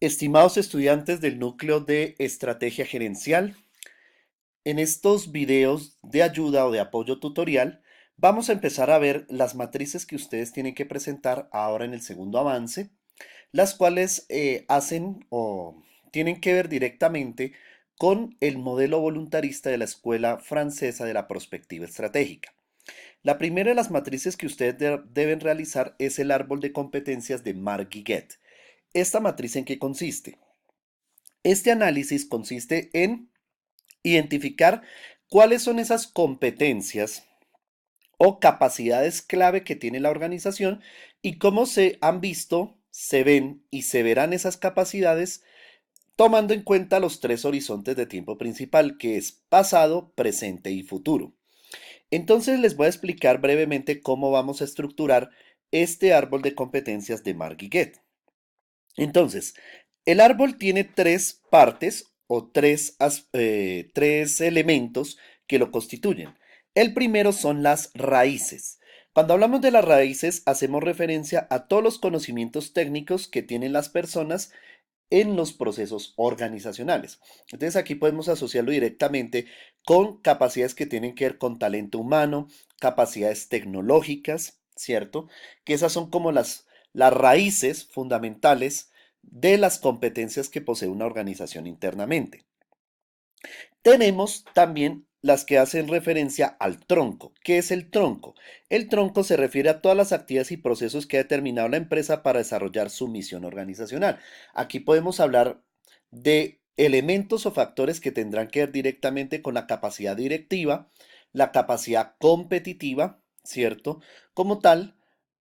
Estimados estudiantes del núcleo de estrategia gerencial, en estos videos de ayuda o de apoyo tutorial vamos a empezar a ver las matrices que ustedes tienen que presentar ahora en el segundo avance, las cuales hacen o tienen que ver directamente con el modelo voluntarista de la Escuela Francesa de la Prospectiva Estratégica. La primera de las matrices que ustedes deben realizar es el árbol de competencias de Marc-Guiguet. ¿Esta matriz en qué consiste? Este análisis consiste en identificar cuáles son esas competencias o capacidades clave que tiene la organización y cómo se han visto, se ven y se verán esas capacidades tomando en cuenta los tres horizontes de tiempo principal, que es pasado, presente y futuro. Entonces les voy a explicar brevemente cómo vamos a estructurar este árbol de competencias de Marc-Guiguet. Entonces, el árbol tiene tres partes o tres elementos que lo constituyen. El primero son las raíces. Cuando hablamos de las raíces, hacemos referencia a todos los conocimientos técnicos que tienen las personas en los procesos organizacionales. Entonces aquí podemos asociarlo directamente con capacidades que tienen que ver con talento humano, capacidades tecnológicas, ¿cierto? Que esas son como las raíces fundamentales de las competencias que posee una organización internamente. Tenemos también las que hacen referencia al tronco. ¿Qué es el tronco? El tronco se refiere a todas las actividades y procesos que ha determinado la empresa para desarrollar su misión organizacional. Aquí podemos hablar de elementos o factores que tendrán que ver directamente con la capacidad directiva, la capacidad competitiva, ¿cierto? Como tal,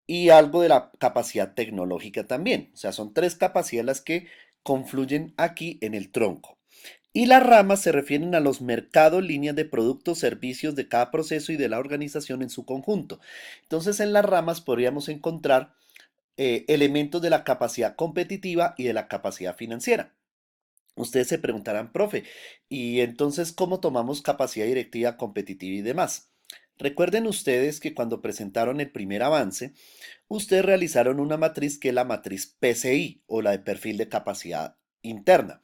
y algo de la capacidad tecnológica también. O sea, son tres capacidades las que confluyen aquí en el tronco. Y las ramas se refieren a los mercados, líneas de productos, servicios de cada proceso y de la organización en su conjunto. Entonces, en las ramas podríamos encontrar elementos de la capacidad competitiva y de la capacidad financiera. Ustedes se preguntarán, profe, ¿y entonces cómo tomamos capacidad directiva, competitiva y demás? Recuerden ustedes que cuando presentaron el primer avance, ustedes realizaron una matriz que es la matriz PCI o la de perfil de capacidad interna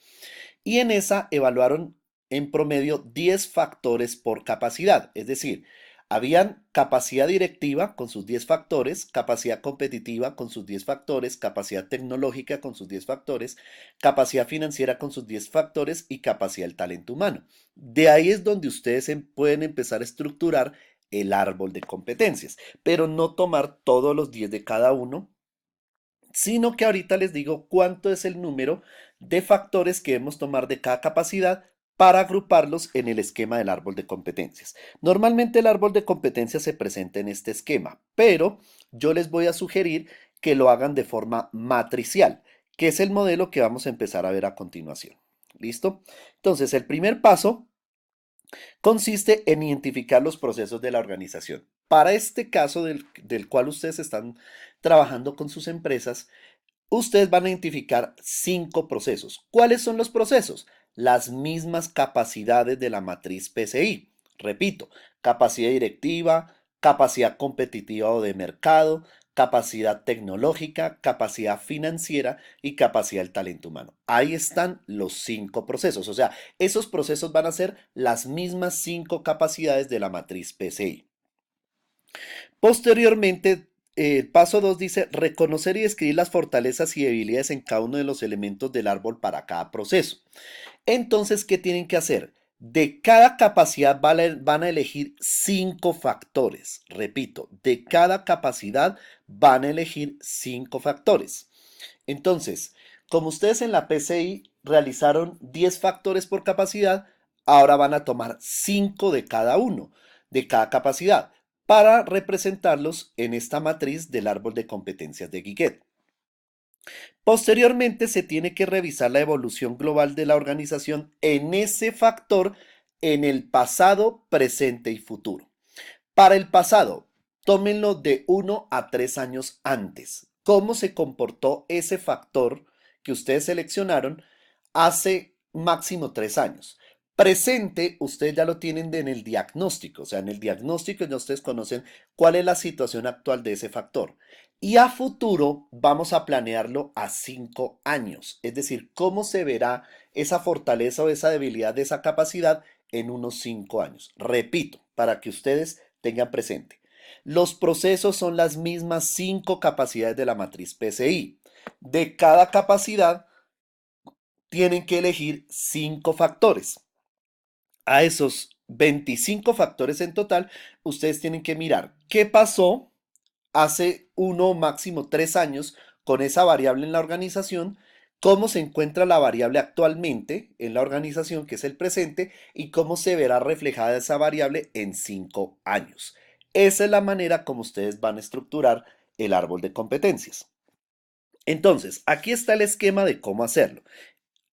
y en esa evaluaron en promedio 10 factores por capacidad, es decir, habían capacidad directiva con sus 10 factores, capacidad competitiva con sus 10 factores, capacidad tecnológica con sus 10 factores, capacidad financiera con sus 10 factores y capacidad del talento humano. De ahí es donde ustedes pueden empezar a estructurar el árbol de competencias, pero no tomar todos los 10 de cada uno, sino que ahorita les digo cuánto es el número de factores que debemos tomar de cada capacidad para agruparlos en el esquema del árbol de competencias. Normalmente el árbol de competencias se presenta en este esquema, pero yo les voy a sugerir que lo hagan de forma matricial, que es el modelo que vamos a empezar a ver a continuación. ¿Listo? Entonces, el primer paso consiste en identificar los procesos de la organización. Para este caso del cual ustedes están trabajando con sus empresas, ustedes van a identificar 5 procesos. ¿Cuáles son los procesos? Las mismas capacidades de la matriz PCI. Repito, capacidad directiva, capacidad competitiva o de mercado, capacidad tecnológica, capacidad financiera y capacidad del talento humano. Ahí están los 5 procesos. O sea, esos procesos van a ser las mismas 5 capacidades de la matriz PCI. Posteriormente, el paso 2 dice reconocer y describir las fortalezas y debilidades en cada uno de los elementos del árbol para cada proceso. Entonces, ¿qué tienen que hacer? De cada capacidad van a elegir 5 factores. Repito, de cada capacidad van a elegir 5 factores. Entonces, como ustedes en la PCI realizaron 10 factores por capacidad, ahora van a tomar 5 de cada uno, de cada capacidad, para representarlos en esta matriz del árbol de competencias de Guiguet. Posteriormente se tiene que revisar la evolución global de la organización en ese factor en el pasado, presente y futuro. Para el pasado, tómenlo de 1 a 3 años antes. ¿Cómo se comportó ese factor que ustedes seleccionaron hace máximo 3 años? Presente, ustedes ya lo tienen en el diagnóstico, o sea, en el diagnóstico ya ustedes conocen cuál es la situación actual de ese factor. Y a futuro vamos a planearlo a 5 años, es decir, cómo se verá esa fortaleza o esa debilidad de esa capacidad en unos 5 años. Repito, para que ustedes tengan presente. Los procesos son las mismas 5 capacidades de la matriz PCI. De cada capacidad tienen que elegir 5 factores. A esos 25 factores en total, ustedes tienen que mirar qué pasó hace 1 máximo 3 años con esa variable en la organización, cómo se encuentra la variable actualmente en la organización, que es el presente, y cómo se verá reflejada esa variable en 5 años. Esa es la manera como ustedes van a estructurar el árbol de competencias. Entonces, aquí está el esquema de cómo hacerlo.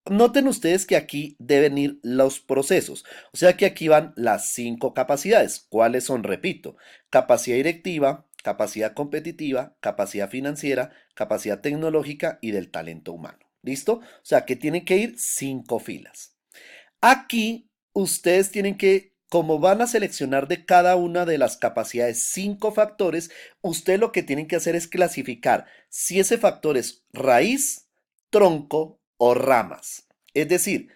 Noten ustedes que aquí deben ir los procesos, o sea que aquí van las 5 capacidades. ¿Cuáles son? Repito, capacidad directiva, capacidad competitiva, capacidad financiera, capacidad tecnológica y del talento humano. ¿Listo? O sea que tienen que ir 5 filas. Aquí ustedes tienen que, como van a seleccionar de cada una de las capacidades 5 factores, ustedes lo que tienen que hacer es clasificar si ese factor es raíz, tronco o ramas. Es decir,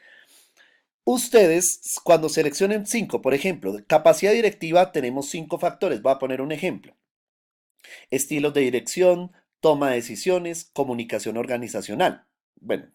ustedes cuando seleccionen 5, por ejemplo, de capacidad directiva tenemos 5 factores. Voy a poner un ejemplo. Estilos de dirección, toma de decisiones, comunicación organizacional. Bueno,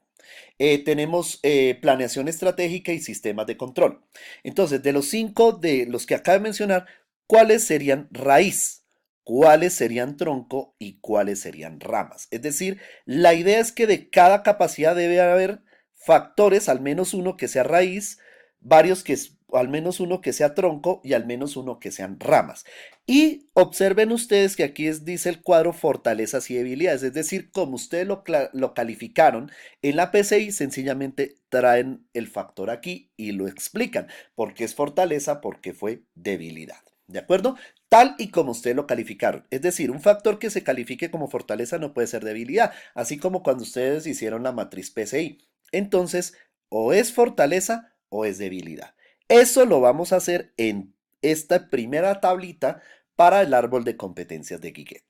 tenemos planeación estratégica y sistemas de control. Entonces, de los 5 de los que acabo de mencionar, ¿cuáles serían raíz? ¿Cuáles serían tronco y cuáles serían ramas? Es decir, la idea es que de cada capacidad debe haber factores, al menos uno que sea raíz, varios que al menos uno que sea tronco y al menos uno que sean ramas. Y observen ustedes que aquí dice el cuadro fortalezas y debilidades, es decir, como ustedes lo calificaron en la PCI, sencillamente traen el factor aquí y lo explican. ¿Por qué es fortaleza? Porque fue debilidad. ¿De acuerdo? Tal y como ustedes lo calificaron. Es decir, un factor que se califique como fortaleza no puede ser debilidad, así como cuando ustedes hicieron la matriz PCI. Entonces, o es fortaleza o es debilidad. Eso lo vamos a hacer en esta primera tablita para el árbol de competencias de Giget.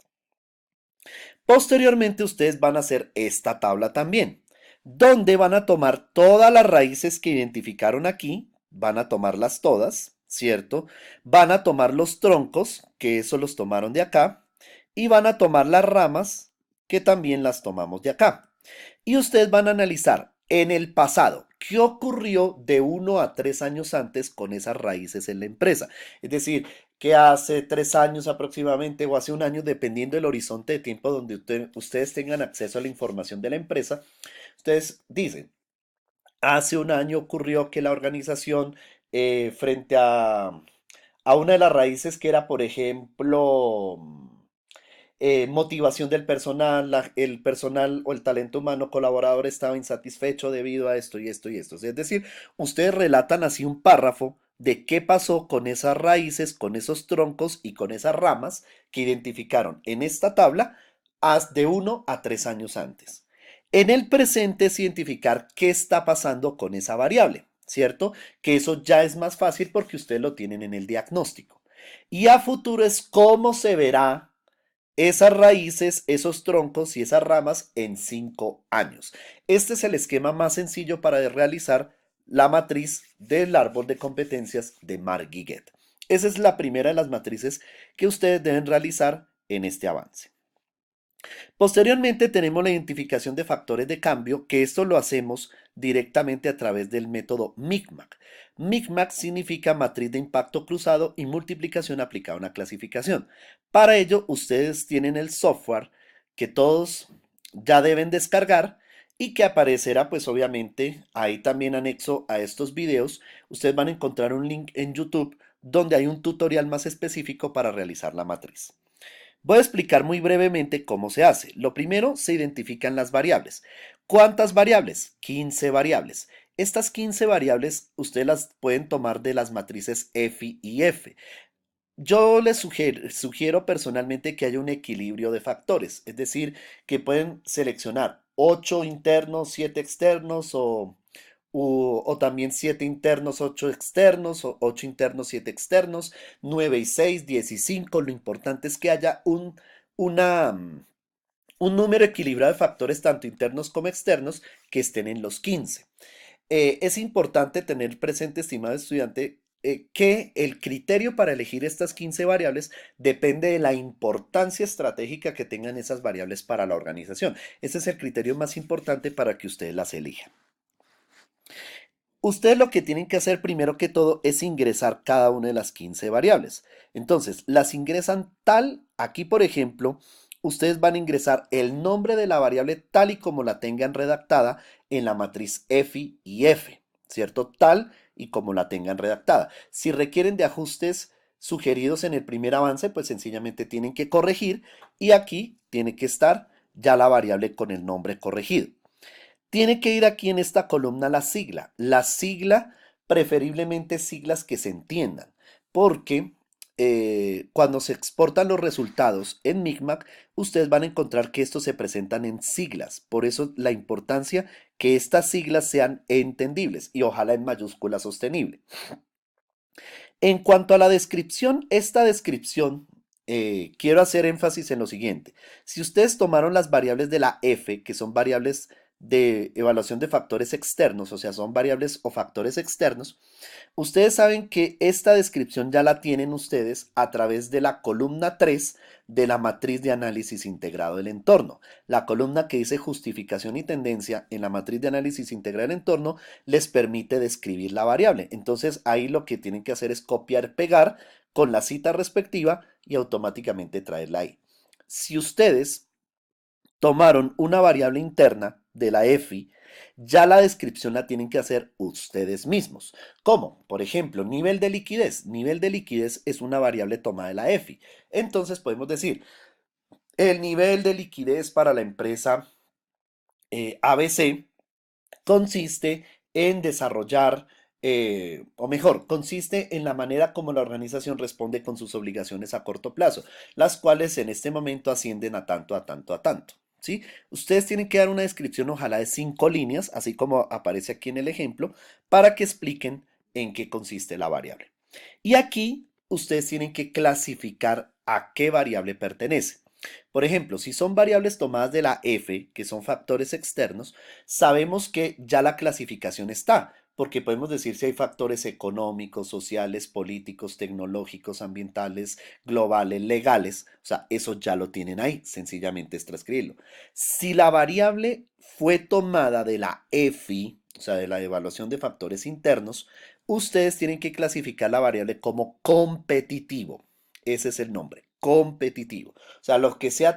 Posteriormente ustedes van a hacer esta tabla también, donde van a tomar todas las raíces que identificaron aquí, van a tomarlas todas, ¿cierto? Van a tomar los troncos, que eso los tomaron de acá, y van a tomar las ramas, que también las tomamos de acá. Y ustedes van a analizar en el pasado qué ocurrió de 1 a 3 años antes con esas raíces en la empresa. Es decir, que hace 3 años aproximadamente o hace un año, dependiendo del horizonte de tiempo donde ustedes tengan acceso a la información de la empresa, ustedes dicen, hace un año ocurrió que la organización frente a una de las raíces que era, por ejemplo, motivación del personal, el personal o el talento humano colaborador estaba insatisfecho debido a esto y esto y esto. Es decir, ustedes relatan así un párrafo de qué pasó con esas raíces, con esos troncos y con esas ramas que identificaron en esta tabla de 1 a 3 años antes. En el presente es identificar qué está pasando con esa variable, ¿cierto? Que eso ya es más fácil porque ustedes lo tienen en el diagnóstico. Y a futuro es cómo se verá esas raíces, esos troncos y esas ramas en 5 años. Este es el esquema más sencillo para realizar la matriz del árbol de competencias de Mark Giget. Esa es la primera de las matrices que ustedes deben realizar en este avance. Posteriormente tenemos la identificación de factores de cambio, que esto lo hacemos directamente a través del método MICMAC. MICMAC significa matriz de impacto cruzado y multiplicación aplicada a una clasificación. Para ello, ustedes tienen el software que todos ya deben descargar y que aparecerá pues obviamente ahí también anexo a estos videos. Ustedes van a encontrar un link en YouTube donde hay un tutorial más específico para realizar la matriz. Voy a explicar muy brevemente cómo se hace. Lo primero, se identifican las variables. ¿Cuántas variables? 15 variables. Estas 15 variables ustedes las pueden tomar de las matrices F y F. Yo les sugiero personalmente que haya un equilibrio de factores, es decir, que pueden seleccionar 8 internos, 7 externos o también 7 internos, 8 externos o 8 internos, 7 externos, 9 y 6, 10 y 5. Lo importante es que haya una un número equilibrado de factores tanto internos como externos que estén en los 15. Es importante tener presente, estimado estudiante, que el criterio para elegir estas 15 variables depende de la importancia estratégica que tengan esas variables para la organización. Ese es el criterio más importante para que ustedes las elijan. Ustedes lo que tienen que hacer primero que todo es ingresar cada una de las 15 variables. Entonces, las ingresan tal, aquí por ejemplo, ustedes van a ingresar el nombre de la variable tal y como la tengan redactada en la matriz F y F, ¿cierto? Tal y como la tengan redactada. Si requieren de ajustes sugeridos en el primer avance, pues sencillamente tienen que corregir y aquí tiene que estar ya la variable con el nombre corregido. Tiene que ir aquí en esta columna la sigla. La sigla, preferiblemente siglas que se entiendan, porque cuando se exportan los resultados en Micmac, ustedes van a encontrar que estos se presentan en siglas. Por eso la importancia que estas siglas sean entendibles y ojalá en mayúscula sostenible. En cuanto a la descripción, esta descripción, quiero hacer énfasis en lo siguiente. Si ustedes tomaron las variables de la F, que son variables de evaluación de factores externos, o sea, son variables o factores externos, ustedes saben que esta descripción ya la tienen ustedes a través de la columna 3 de la matriz de análisis integrado del entorno. La columna que dice justificación y tendencia en la matriz de análisis integrado del entorno les permite describir la variable. Entonces ahí lo que tienen que hacer es copiar, pegar con la cita respectiva y automáticamente traerla ahí. Si ustedes tomaron una variable interna de la EFI, ya la descripción la tienen que hacer ustedes mismos. ¿Cómo? Por ejemplo, nivel de liquidez. Nivel de liquidez es una variable tomada de la EFI. Entonces podemos decir, el nivel de liquidez para la empresa ABC consiste en desarrollar, o mejor, consiste en la manera como la organización responde con sus obligaciones a corto plazo, las cuales en este momento ascienden a tanto, a tanto, a tanto. ¿Sí? Ustedes tienen que dar una descripción, ojalá de 5 líneas, así como aparece aquí en el ejemplo, para que expliquen en qué consiste la variable. Y aquí ustedes tienen que clasificar a qué variable pertenece. Por ejemplo, si son variables tomadas de la F, que son factores externos, sabemos que ya la clasificación está, porque podemos decir si hay factores económicos, sociales, políticos, tecnológicos, ambientales, globales, legales. O sea, eso ya lo tienen ahí, sencillamente es transcribirlo. Si la variable fue tomada de la EFI, o sea, de la evaluación de factores internos, ustedes tienen que clasificar la variable como competitivo. Ese es el nombre, competitivo. O sea,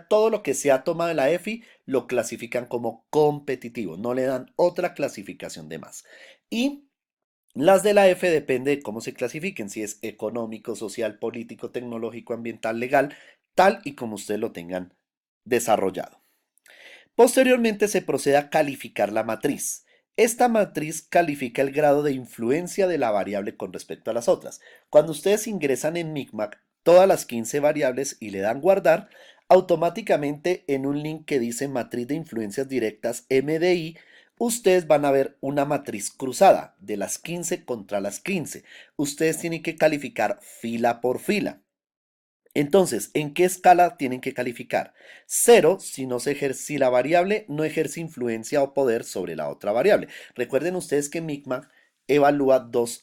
todo lo que sea tomado de la EFI lo clasifican como competitivo, no le dan otra clasificación de más. Y las de la F depende de cómo se clasifiquen, si es económico, social, político, tecnológico, ambiental, legal, tal y como ustedes lo tengan desarrollado. Posteriormente se procede a calificar la matriz. Esta matriz califica el grado de influencia de la variable con respecto a las otras. Cuando ustedes ingresan en Micmac todas las 15 variables y le dan guardar, automáticamente en un link que dice matriz de influencias directas MDI, ustedes van a ver una matriz cruzada de las 15 contra las 15. Ustedes tienen que calificar fila por fila. Entonces, ¿en qué escala tienen que calificar? Cero si, no se si la variable no ejerce influencia o poder sobre la otra variable. Recuerden ustedes que Micmac evalúa dos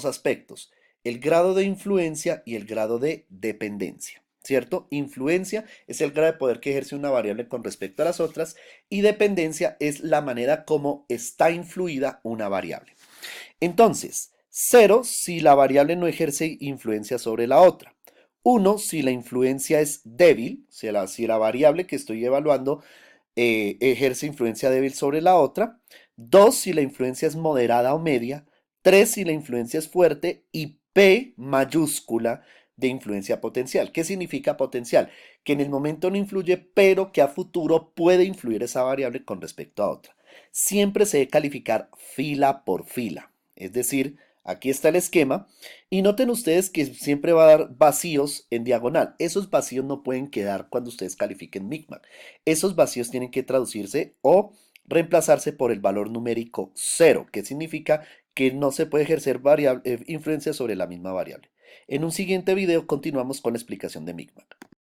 aspectos, el grado de influencia y el grado de dependencia. ¿Cierto? Influencia es el grado de poder que ejerce una variable con respecto a las otras y dependencia es la manera como está influida una variable. Entonces, cero si la variable no ejerce influencia sobre la otra. Uno si la influencia es débil, si la variable que estoy evaluando ejerce influencia débil sobre la otra. Dos si la influencia es moderada o media. Tres si la influencia es fuerte. Y P mayúscula de influencia potencial. ¿Qué significa potencial? Que en el momento no influye, pero que a futuro puede influir esa variable con respecto a otra. Siempre se debe calificar fila por fila. Es decir, aquí está el esquema y noten ustedes que siempre va a dar vacíos en diagonal. Esos vacíos no pueden quedar cuando ustedes califiquen Micmac. Esos vacíos tienen que traducirse o reemplazarse por el valor numérico 0, que significa que no se puede ejercer influencia sobre la misma variable. En un siguiente video continuamos con la explicación de Micmac.